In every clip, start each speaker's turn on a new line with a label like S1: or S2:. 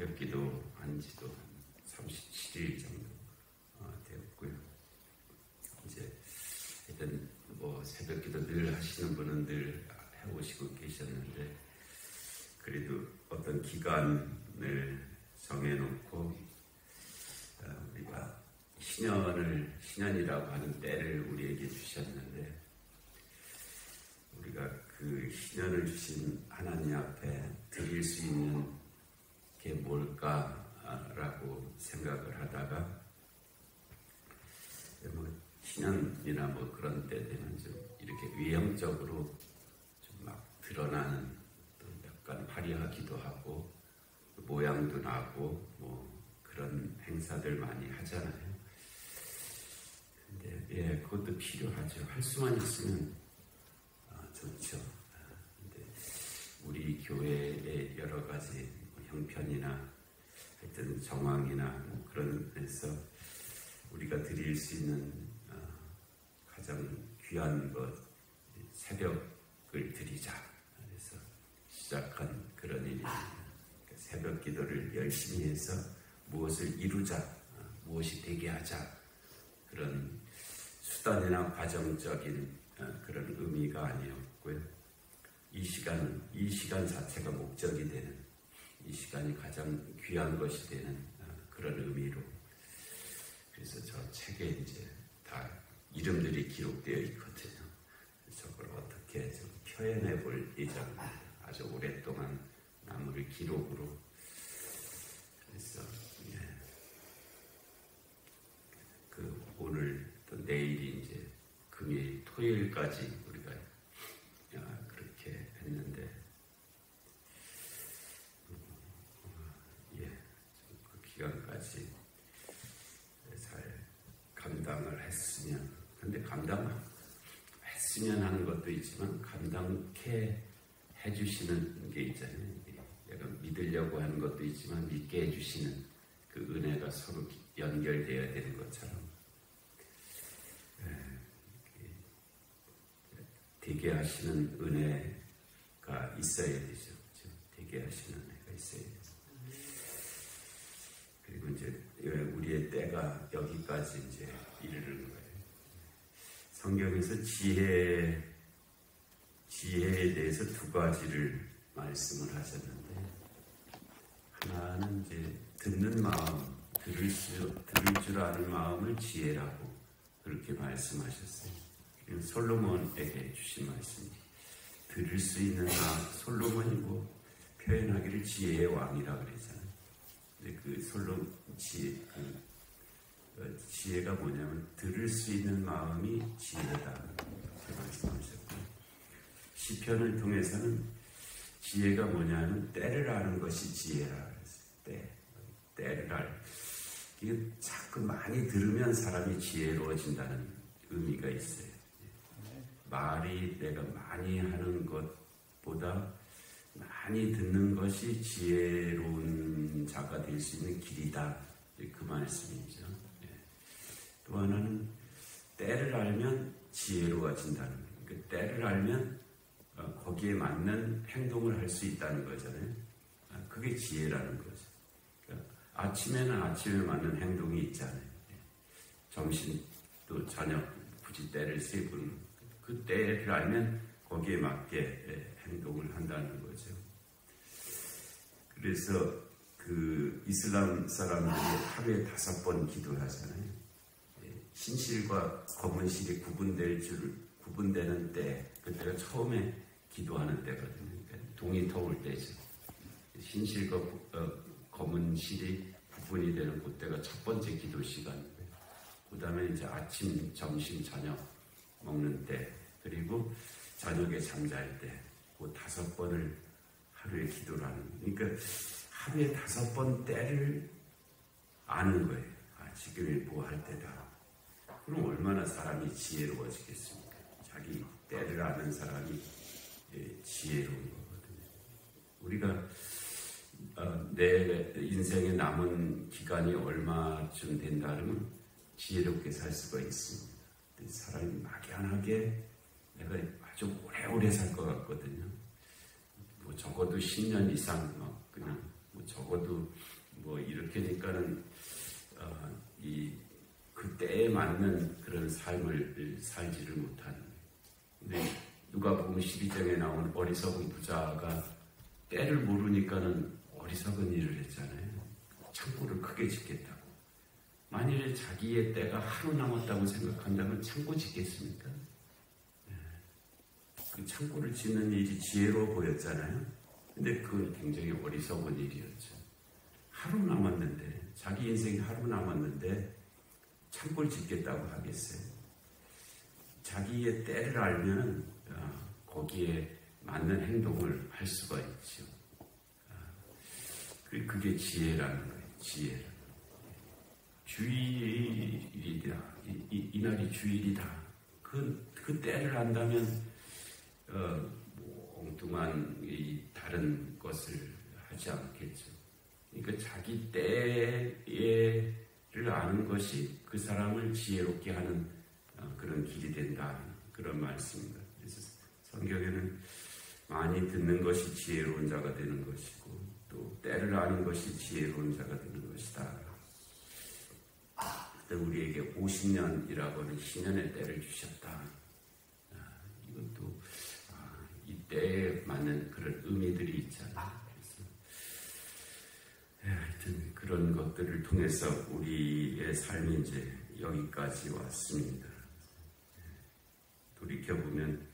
S1: 새벽기도 한 지도 37일 정도 되었고요. 이제 하여튼 뭐 새벽기도 늘 하시는 분은 늘 해오시고 계셨는데, 그래도 어떤 기간을 정해놓고 우리가 신년이라고 하는 때를 우리에게 주셨는데, 우리가 그 신년을 주신 하나님 앞에 드릴 수 있는 게 뭘까라고 생각을 하다가, 뭐 신년이나 뭐 그런 때 되면 좀 이렇게 외형적으로 좀 막 드러나는, 또 약간 화려하기도 하고 모양도 나고 뭐 그런 행사들 많이 하잖아요. 근데 그것도 필요하죠. 할 수만 있으면 좋죠. 근데 우리 교회의 여러 가지 형편이나 하여튼 정황이나 뭐 그런 데서 우리가 드릴 수 있는 가장 귀한 것, 새벽을 드리자. 그래서 시작한 그런 일입니다. 새벽 기도를 열심히 해서 무엇을 이루자, 무엇이 되게 하자, 그런 수단이나 과정적인 그런 의미가 아니었고요. 이 시간 자체가 목적이 되는, 이 시간이 가장 귀한 것이 되는 그런 의미로, 그래서 저 책에 이제 다 이름들이 기록되어 있거든요. 저걸 어떻게 좀 표현해 볼 예정입니다. 아주 오랫동안 남을 기록으로. 그래서 오늘 또 내일이 이제 금요일, 토요일까지 우리가 그렇게 했는데, 그 기간까지 잘 감당을 했으면, 근데 감당했으면 하는 것도 있지만 감당케 해주시는 게 있잖아요. 약간 믿으려고 하는 것도 있지만 믿게 해주시는 그 은혜가 서로 연결되어야 되는 것처럼, 되게 하시는 은혜가 있어야 되죠. 되게 하시는 은혜가 있어야 되죠. 그리고 이제 우리의 때가 여기까지 이제 이르는 거예요. 성경에서 지혜에 대해서 두 가지를 말씀을 하셨는데, 하나는 이제 듣는 마음, 들을 줄 아는 마음을 지혜라고 그렇게 말씀하셨어요. 솔로몬에게 주신 말씀이 들을 수 있는 마음, 솔로몬이 뭐 표현하기를 지혜의 왕이라 그랬잖아요. 근데 그 지혜가 뭐냐면 들을 수 있는 마음이 지혜다 이렇게 말씀하셨고, 시편을 통해서는 지혜가 뭐냐면 때를 아는 것이 지혜라 그랬어요. 때를 이게 자꾸 많이 들으면 사람이 지혜로워진다는 의미가 있어요. 말이 내가 많이 하는 것보다 많이 듣는 것이 지혜로운 자가 될 수 있는 길이다. 그 말씀이죠. 또 하나는 때를 알면 지혜로워진다는 거예요. 그러니까 때를 알면 거기에 맞는 행동을 할 수 있다는 거잖아요. 그게 지혜라는 거죠. 그러니까 아침에는 아침에 맞는 행동이 있잖아요. 점심 또 저녁 굳이 때를 세부는 그 때를 알면 거기에 맞게 행동을 한다는 거죠. 그래서 그 이슬람 사람들이 하루에 5번 기도를 하잖아요. 신실과 검은실이 구분되는 때, 그때가 처음에 기도하는 때거든요. 그러니까 동이 터올 때죠. 신실과 검은실이 구분이 되는 그때가 첫 번째 기도 시간이고요. 그 다음에 이제 아침, 점심, 저녁 먹는 때, 그리고 저녁에 잠잘 때, 그 5번을 하루에 기도를 하는 거예요. 그러니까 하루에 5번 때를 아는 거예요. 지금이 뭐 할 때다. 그럼 얼마나 사람이 지혜로워지겠습니까? 자기 때를 아는 사람이 지혜로운 거거든요. 우리가 내 인생에 남은 기간이 얼마쯤 된다면 지혜롭게 살 수가 있습니다. 사람이 막연하게 내가 아주 오래오래 살 것 같거든요. 뭐 적어도 10년 이상 그냥 뭐 적어도 뭐 이렇게니까는 그 때에 맞는 그런 삶을 살지를 못하는. 근데 누가복음 12장에 나온 어리석은 부자가 때를 모르니까는 어리석은 일을 했잖아요. 창고를 크게 짓겠다고. 만일에 자기의 때가 하루 남았다고 생각한다면 창고 짓겠습니까? 그 창고를 짓는 일이 지혜로워 보였잖아요. 근데 그건 굉장히 어리석은 일이었죠. 하루 남았는데, 자기 인생이 하루 남았는데 창고를 짓겠다고 하겠어요. 자기의 때를 알면 거기에 맞는 행동을 할 수가 있죠. 그게 지혜라는 거예요. 지혜라는 거예요. 주일이다. 이날이 주일이다. 그 때를 안다면 엉뚱한 다른 것을 하지 않겠죠. 그러니까 자기 때를 아는 것이 그 사람을 지혜롭게 하는 그런 길이 된다. 그런 말씀입니다. 그래서 성경에는 많이 듣는 것이 지혜로운 자가 되는 것이고 또 때를 아는 것이 지혜로운 자가 되는 것이다. 우리에게 50년이라고 하는 희년의 때를 주셨다. 이것도 이 때에 맞는 그런 의미들이 있잖아요. 그래서 하여튼 그런 것들을 통해서 우리의 삶이 이제 여기까지 왔습니다. 돌이켜보면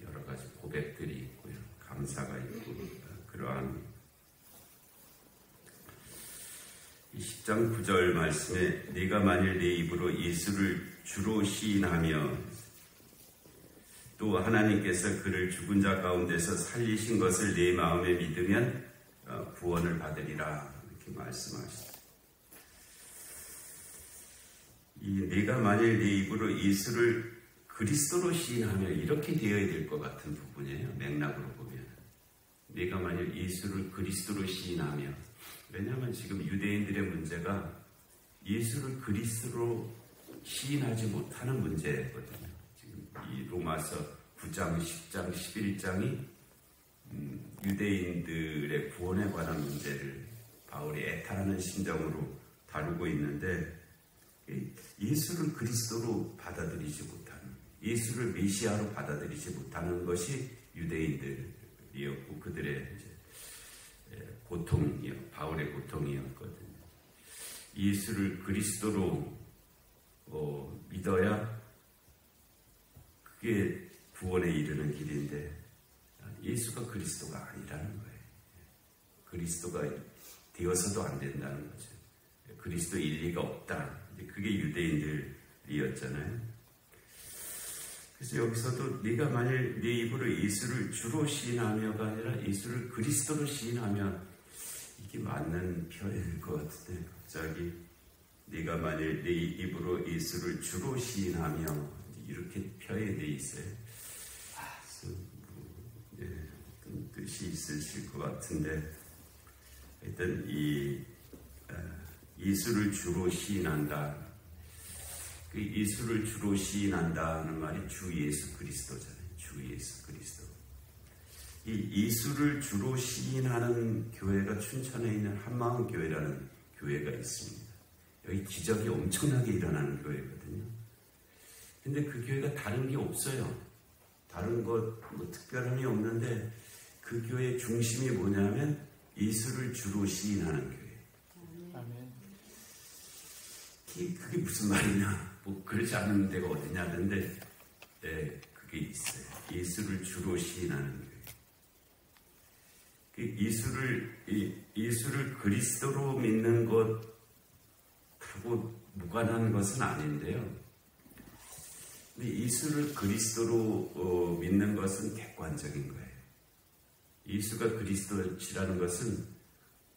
S1: 여러 가지 고백들이 있고요. 감사가 있고 그러한 이 10장 9절 말씀에 네가 만일 내 입으로 예수를 주로 시인하며 또 하나님께서 그를 죽은 자 가운데서 살리신 것을 내 마음에 믿으면 구원을 받으리라 이렇게 말씀하시죠. 이 네가 만일 내 입으로 예수를 그리스도로 시인하면 이렇게 되어야 될 것 같은 부분이에요. 맥락으로 보면 네가 만일 예수를 그리스도로 시인하며 왜냐하면 지금 유대인들의 문제가 예수를 그리스도로 시인하지 못하는 문제거든요. 지금 이 로마서 9장, 10장, 11장이 유대인들의 구원에 관한 문제를 바울이 애타하는 심정으로 다루고 있는데 예수를 그리스도로 받아들이지 못하는, 예수를 메시아로 받아들이지 못하는 것이 유대인들이었고 그들의 이제 바울의 고통이었거든요. 예수를 그리스도로 믿어야 그게 구원에 이르는 길인데 예수가 그리스도가 아니라는 거예요. 그리스도가 되어서도 안 된다는 거죠. 그리스도 일리가 없다. 그게 유대인들이었잖아요. 그래서 여기서도 네가 만일 네 입으로 예수를 주로 시인하며가 아니라 예수를 그리스도로 시인하며 이게 맞는 표현일 것 같은데 갑자기 네가 만일 네 입으로 예수를 주로 시인하며 이렇게 표현되어 있어요. 어떤 뜻이 있으실 것 같은데 일단 예수를 주로 시인한다. 그 예수를 주로 시인한다는 말이 주 예수 그리스도잖아요. 주 예수 그리스도. 이 예수를 주로 시인하는 교회가 춘천에 있는 한마음교회라는 교회가 있습니다. 여기 기적이 엄청나게 일어나는 교회거든요. 근데 그 교회가 다른 게 없어요. 다른 것 뭐 특별함이 없는데 그 교회의 중심이 뭐냐면 예수를 주로 시인하는 교회.
S2: 아멘.
S1: 그게 무슨 말이냐? 뭐 그렇지 않은 데가 어디냐 하는데 그게 있어요. 예수를 주로 시인하는 교회. 예수를 그리스도로 믿는 것하고 무관한 것은 아닌데요. 근데 예수를 그리스도로 믿는 것은 객관적인 거예요. 예수가 그리스도시라는 것은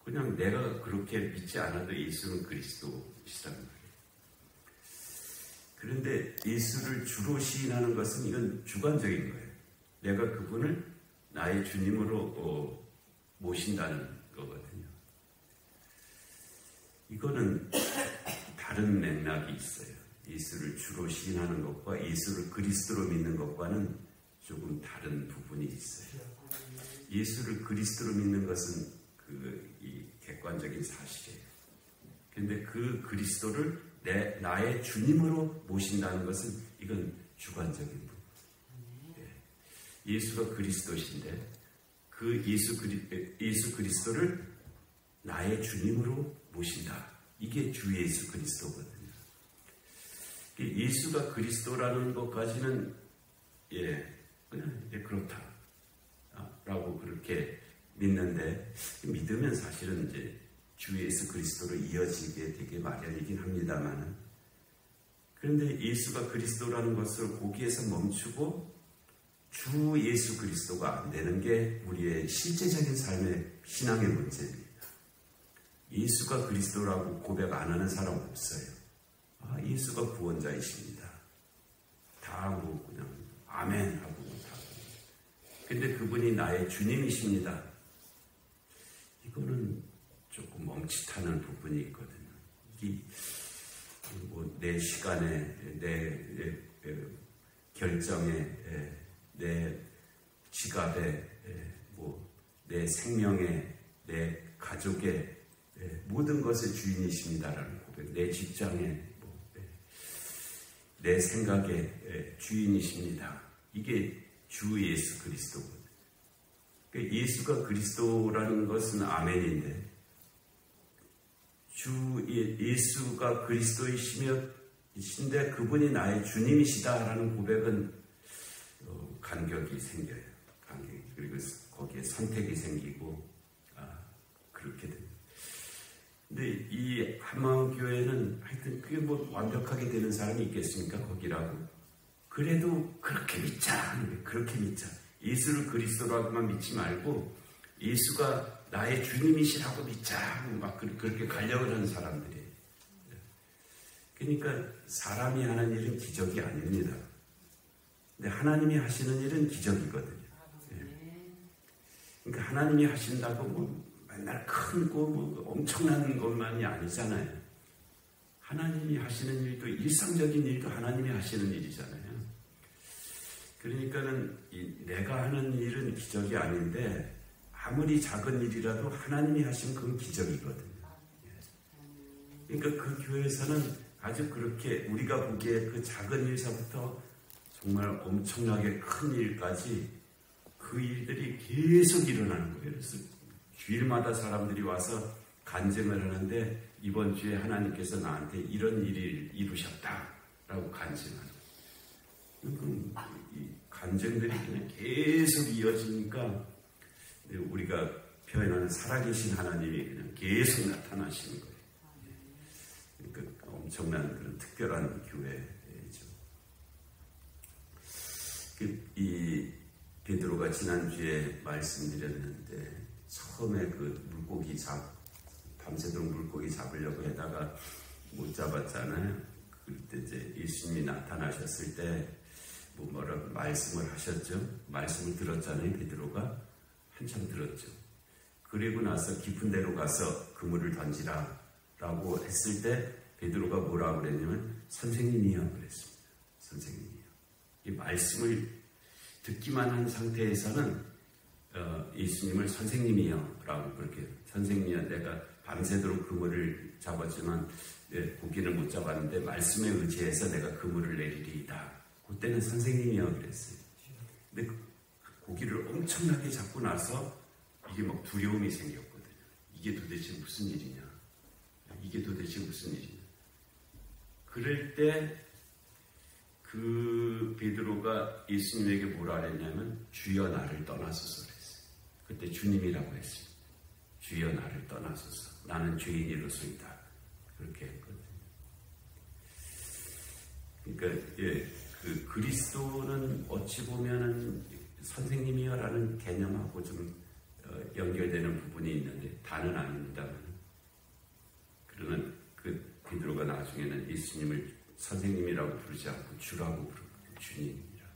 S1: 그냥 내가 그렇게 믿지 않아도 예수는 그리스도시라는 거예요. 그런데 예수를 주로 시인하는 것은 이건 주관적인 거예요. 내가 그분을 나의 주님으로 모신다는 거거든요. 이거는 다른 맥락이 있어요. 예수를 주로 시인하는 것과 예수를 그리스도로 믿는 것과는 조금 다른 부분이 있어요. 예수를 그리스도로 믿는 것은 이 객관적인 사실이에요. 그런데 그 그리스도를 나의 주님으로 모신다는 것은 이건 주관적인 부분. 예수가 그리스도신데 그 예수 그리스도를 나의 주님으로 모신다. 이게 주 예수 그리스도거든요. 예수가 그리스도라는 것까지는 그냥 그렇다라고 그렇게 믿는데, 믿으면 사실은 이제 주 예수 그리스도로 이어지게 되게 마련이긴 합니다만, 그런데 예수가 그리스도라는 것을 거기에서 멈추고 주 예수 그리스도가 안 되는 게 우리의 실제적인 삶의 신앙의 문제입니다. 예수가 그리스도라고 고백 안 하는 사람 없어요. 예수가 구원자이십니다. 다 뭐 그냥 아멘 하고 다. 근데 그분이 나의 주님이십니다. 이거는 조금 멈칫하는 부분이 있거든요. 내 시간에, 내 결정에, 내 지갑에, 내 생명에, 내 가족에, 모든 것의 주인이십니다라는 고백. 내 직장에, 내 생각의 주인이십니다. 이게 주 예수 그리스도거든요. 그러니까 예수가 그리스도라는 것은 아멘인데, 예수가 그리스도이신데 그분이 나의 주님이시다라는 고백은 간격이 생겨요. 그리고 거기에 선택이 생기고 그렇게 됩니다. 근데 이 한마음교회는 하여튼 그게 뭐 완벽하게 되는 사람이 있겠습니까? 거기라고. 그래도 그렇게 믿자. 그렇게 믿자. 예수를 그리스도라고만 믿지 말고 예수가 나의 주님이시라고 믿자. 막 그렇게 가려고 하는 사람들이에요. 그러니까 사람이 하는 일은 기적이 아닙니다. 근데 하나님이 하시는 일은 기적이거든요. 그러니까 하나님이 하신다고 뭐 맨날 큰 거 뭐 엄청난 것만이 아니잖아요. 하나님이 하시는 일도 일상적인 일도 하나님이 하시는 일이잖아요. 그러니까는 내가 하는 일은 기적이 아닌데 아무리 작은 일이라도 하나님이 하시면 그건 기적이거든요. 그러니까 그 교회에서는 아주 그렇게 우리가 보기에 그 작은 일서부터 정말 엄청나게 큰 일까지 그 일들이 계속 일어나는 거예요. 그래서 주일마다 사람들이 와서 간증을 하는데 이번 주에 하나님께서 나한테 이런 일을 이루셨다라고 간증하는 거예요. 이 간증들이 그냥 계속 이어지니까 우리가 표현하는 살아계신 하나님이 그냥 계속 나타나시는 거예요. 그러니까 엄청난 그런 특별한 교회죠. 이 베드로가 지난주에 말씀드렸는데 처음에 그 물고기 밤새도록 물고기 잡으려고 하다가 못 잡았잖아요. 그때 이제 예수님이 나타나셨을 때 뭐라고 말씀을 하셨죠. 말씀을 들었잖아요. 베드로가 한참 들었죠. 그리고 나서 깊은 데로 가서 그물을 던지라 라고 했을 때 베드로가 뭐라고 그랬냐면 선생님이요 그랬습니다. 선생님이요. 이 말씀을 듣기만 한 상태에서는 예수님을 선생님이요 라고 그렇게 선생님이요 내가 밤새도록 그물을 잡았지만 고기를 못 잡았는데 말씀에 의지해서 내가 그물을 내리리이다. 그때는 선생님이요 그랬어요. 근데 고기를 엄청나게 잡고 나서 이게 막 두려움이 생겼거든요. 이게 도대체 무슨 일이냐. 이게 도대체 무슨 일이냐. 그럴 때 그 베드로가 예수님에게 뭐라 그랬냐면 주여 나를 떠나소서 그랬어요. 그때 주님이라고 했어요. 주여 나를 떠나소서. 나는 죄인이로소이다. 그렇게 했거든요. 그러니까 그 그리스도는 어찌 보면은 선생님이여라는 개념하고 좀 연결되는 부분이 있는데 다는 아닙니다만 그러면 그 베드로가 나중에는 예수님을 선생님이라고 부르지 않고 주라고 부르고 주님이라고.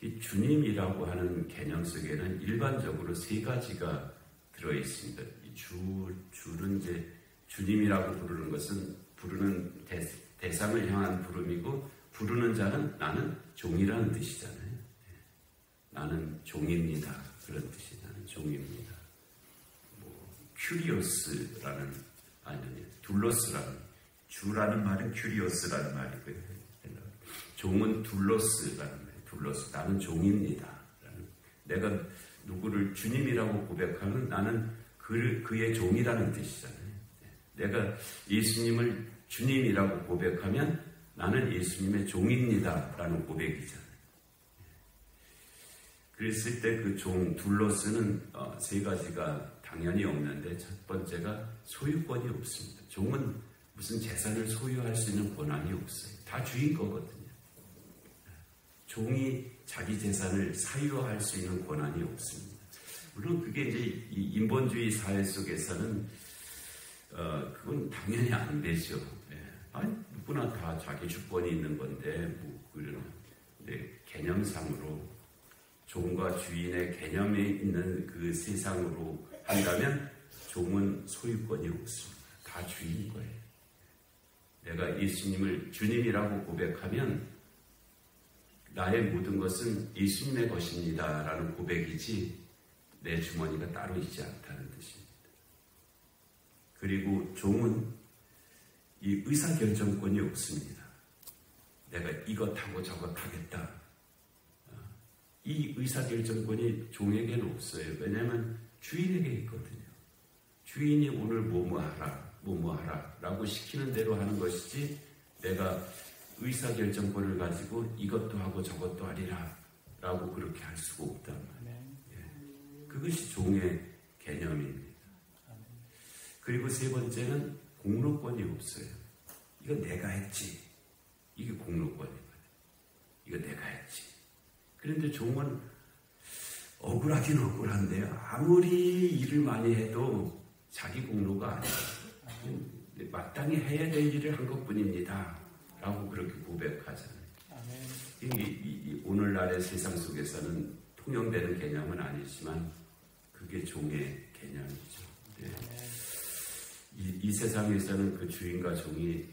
S1: 이 주님이라고 하는 개념 속에는 일반적으로 세 가지가 들어있습니다. 이 주는 이제 주님이라고 부르는 것은 부르는 대상을 향한 부름이고 부르는 자는 나는 종이라는 뜻이잖아요. 나는 종입니다. 그런 뜻이 나는 종입니다. 큐리오스라는, 둘로스라는, 주라는 말은 큐리오스라는 말이고요. 종은 둘로스라는 말이에요. 둘로스, 나는 종입니다. 내가 누구를 주님이라고 고백하면 나는 그의 종이라는 뜻이잖아요. 내가 예수님을 주님이라고 고백하면 나는 예수님의 종입니다 라는 고백이잖아요. 그랬을 때 그 종 둘로스는 세 가지가 당연히 없는데, 첫 번째가 소유권이 없습니다. 종은 무슨 재산을 소유할 수 있는 권한이 없어요. 다 주인 거거든요. 종이 자기 재산을 사유할 수 있는 권한이 없습니다. 물론 그게 이제 이 인본주의 사회 속에서는 그건 당연히 안 되죠. 아니, 누구나 다 자기 주권이 있는 건데, 뭐 그런 개념상으로 종과 주인의 개념에 있는 그 세상으로 한다면 종은 소유권이 없습니다. 다 주인인 거예요. 내가 예수님을 주님이라고 고백하면 나의 모든 것은 예수님의 것입니다 라는 고백이지 내 주머니가 따로 있지 않다는 뜻입니다. 그리고 종은 이 의사결정권이 없습니다. 내가 이것하고 저것하겠다. 이 의사결정권이 종에게는 없어요. 왜냐하면 주인에게 있거든요. 주인이 오늘 뭐뭐하라 라고 시키는 대로 하는 것이지, 내가 의사결정권을 가지고 이것도 하고 저것도 하리라 라고 그렇게 할 수가 없단 말이에요. 그것이 종의 개념입니다. 그리고 세 번째는 공로권이 없어요. 이거 내가 했지. 이게 공로권이거든요. 이거 내가 했지. 그런데 종은 억울하긴 억울한데요. 아무리 일을 많이 해도 자기 공로가 아니에요. 마땅히 해야 될 일을 한 것뿐입니다 라고 그렇게 고백하잖아요. 오늘날의 세상 속에서는 통용되는 개념은 아니지만 그게 종의 개념이죠. 이 세상에서는 그 주인과 종이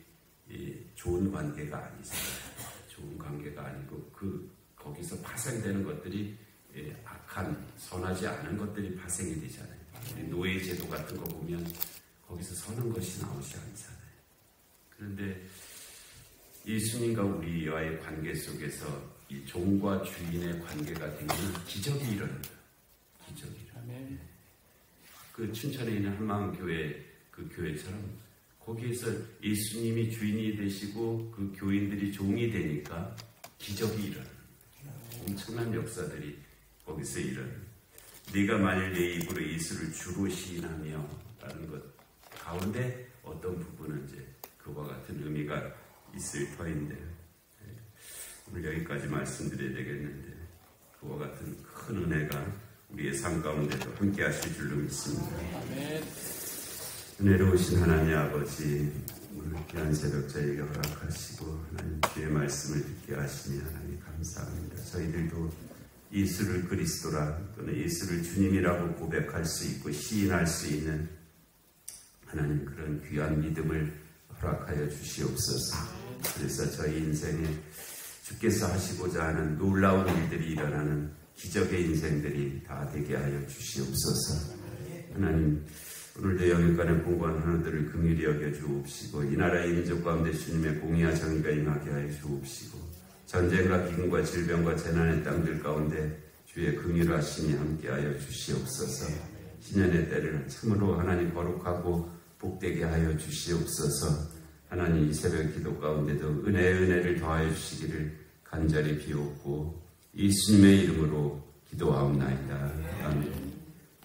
S1: 좋은 관계가 아니잖아요. 좋은 관계가 아니고 거기서 파생되는 것들이 악한, 선하지 않은 것들이 파생이 되잖아요. 우리 노예제도 같은 거 보면 거기서 선한 것이 나오지 않잖아요. 그런데 예수님과 우리와의 관계 속에서 이 종과 주인의 관계가 되면 기적이 일어납니다. 기적이 일어납니다. 그 춘천에 있는 한마음교회 그 교회처럼 거기에서 예수님이 주인이 되시고 그 교인들이 종이 되니까 기적이 일어납니다. 엄청난 역사들이 거기서 일어납니다. 네가 만일 내 입으로 예수를 주로 시인하며 라는 것 가운데 어떤 부분은 이제 그와 같은 의미가 있을 터인데요. 오늘 여기까지 말씀드려야 되겠는데, 그와 같은 큰 은혜가 우리의 삶 가운데도 함께 하실 줄로 믿습니다. 은혜로우신 하나님 아버지, 오늘 귀한 새벽 저에게 허락하시고 하나님 주의 말씀을 듣게 하시니 하나님 감사합니다. 저희들도 예수를 그리스도라 또는 예수를 주님이라고 고백할 수 있고 시인할 수 있는 하나님 그런 귀한 믿음을 허락하여 주시옵소서. 그래서 저희 인생에 주께서 하시고자 하는 놀라운 일들이 일어나는 기적의 인생들이 다 되게 하여 주시옵소서. 하나님, 오늘도 영육간의 공고한 하나들을 긍휼히 여겨 주옵시고 이 나라의 민족 가운데 주님의 공의와 정의가 임하게 하여 주옵시고 전쟁과 기근과 질병과 재난의 땅들 가운데 주의 긍휼하심이 함께하여 주시옵소서. 신년의 때를 참으로 하나님 거룩하고 복되게 하여 주시옵소서. 하나님, 이 새벽 기도 가운데도 은혜를 더하여 주시기를 간절히 비옵고 예수님의 이름으로 기도하옵나이다. 아멘.